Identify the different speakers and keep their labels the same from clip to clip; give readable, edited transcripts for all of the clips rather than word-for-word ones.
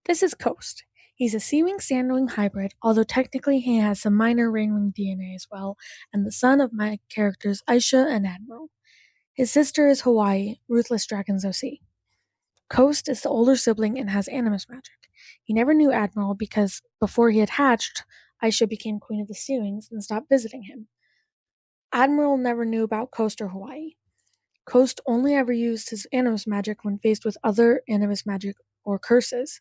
Speaker 1: This is Coast. He's a Sea-Wing-Sandwing hybrid, although technically he has some minor Rainwing DNA as well, and the son of my characters Aisha and Admiral. His sister is Hawaii, RuthlessDragon's OC. Coast is the older sibling and has animus magic. He never knew Admiral because before he had hatched, Aisha became Queen of the Sea-Wings and stopped visiting him. Admiral never knew about Coast or Hawaii. Coast only ever used his animus magic when faced with other animus magic or curses.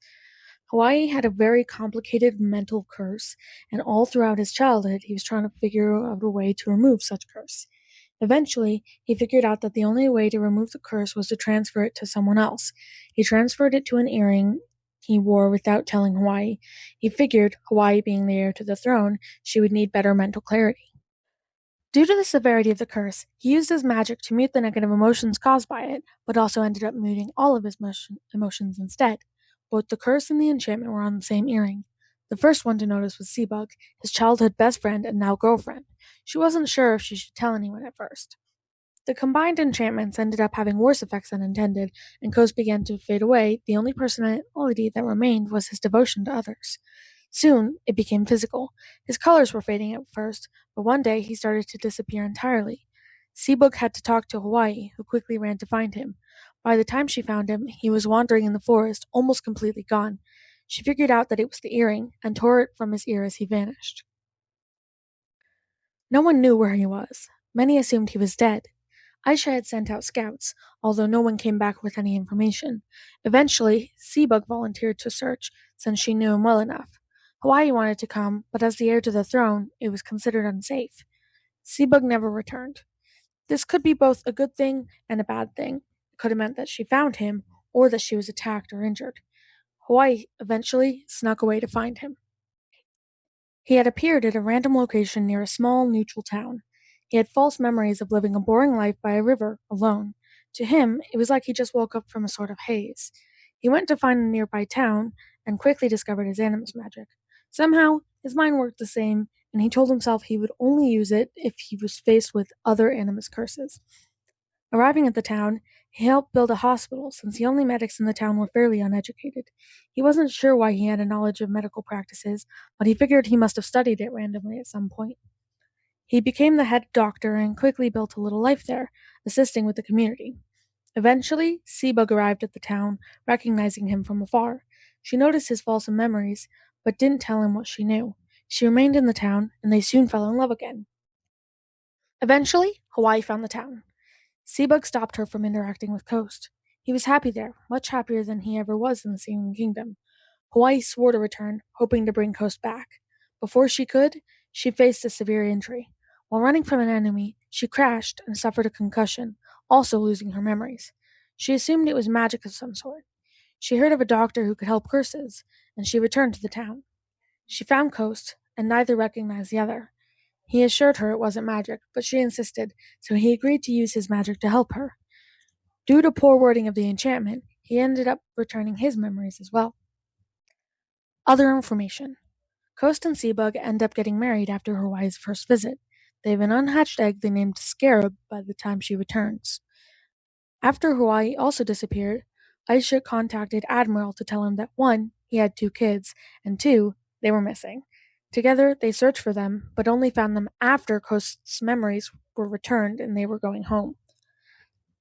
Speaker 1: Hawaii had a very complicated mental curse, and all throughout his childhood he was trying to figure out a way to remove such curse. Eventually, he figured out that the only way to remove the curse was to transfer it to someone else. He transferred it to an earring he wore without telling Hawaii. He figured, Hawaii being the heir to the throne, she would need better mental clarity. Due to the severity of the curse, he used his magic to mute the negative emotions caused by it, but also ended up muting all of his emotions instead. Both the curse and the enchantment were on the same earring. The first one to notice was Seabug, his childhood best friend and now girlfriend. She wasn't sure if she should tell anyone at first. The combined enchantments ended up having worse effects than intended, and Coast began to fade away. The only personality that remained was his devotion to others. Soon, it became physical. His colors were fading at first, but one day he started to disappear entirely. Seabug had to talk to Hawaii, who quickly ran to find him. By the time she found him, he was wandering in the forest, almost completely gone. She figured out that it was the earring, and tore it from his ear as he vanished. No one knew where he was. Many assumed he was dead. Aisha had sent out scouts, although no one came back with any information. Eventually, Seabug volunteered to search, since she knew him well enough. Hawaii wanted to come, but as the heir to the throne, it was considered unsafe. Seabug never returned. This could be both a good thing and a bad thing. It could have meant that she found him, or that she was attacked or injured. Hawaii eventually snuck away to find him. He had appeared at a random location near a small, neutral town. He had false memories of living a boring life by a river, alone. To him, it was like he just woke up from a sort of haze. He went to find a nearby town, and quickly discovered his animus magic. Somehow, his mind worked the same, and he told himself he would only use it if he was faced with other animus curses. Arriving at the town, he helped build a hospital, since the only medics in the town were fairly uneducated. He wasn't sure why he had a knowledge of medical practices, but he figured he must have studied it randomly at some point. He became the head doctor and quickly built a little life there, assisting with the community. Eventually, Seabug arrived at the town, recognizing him from afar. She noticed his false memories, but didn't tell him what she knew. She remained in the town, and they soon fell in love again. Eventually, Hawaii found the town. Seabug stopped her from interacting with Coast. He was happy there, much happier than he ever was in the Sea Kingdom. Hawaii swore to return, hoping to bring Coast back. Before she could, she faced a severe injury. While running from an enemy, she crashed and suffered a concussion, also losing her memories. She assumed it was magic of some sort. She heard of a doctor who could help curses, and she returned to the town. She found Coast, and neither recognized the other. He assured her it wasn't magic, but she insisted, so he agreed to use his magic to help her. Due to poor wording of the enchantment, he ended up returning his memories as well. Other information. Coast and Seabug end up getting married after Hawaii's first visit. They have an unhatched egg they named Scarab by the time she returns. After Hawaii also disappeared, Aisha contacted Admiral to tell him that 1. He had 2 kids, and 2. They were missing. Together, they searched for them, but only found them after Coast's memories were returned and they were going home.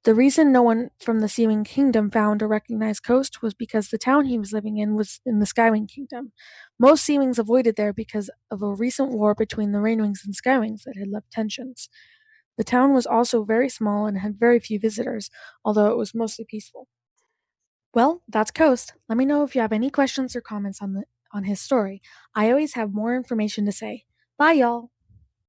Speaker 1: The reason no one from the Seawing Kingdom found or recognized Coast was because the town he was living in was in the Skywing Kingdom. Most Seawings avoided there because of a recent war between the Rainwings and Skywings that had left tensions. The town was also very small and had very few visitors, although it was mostly peaceful. Well, that's Coast. Let me know if you have any questions or comments on his story. I always have more information to say. Bye, y'all!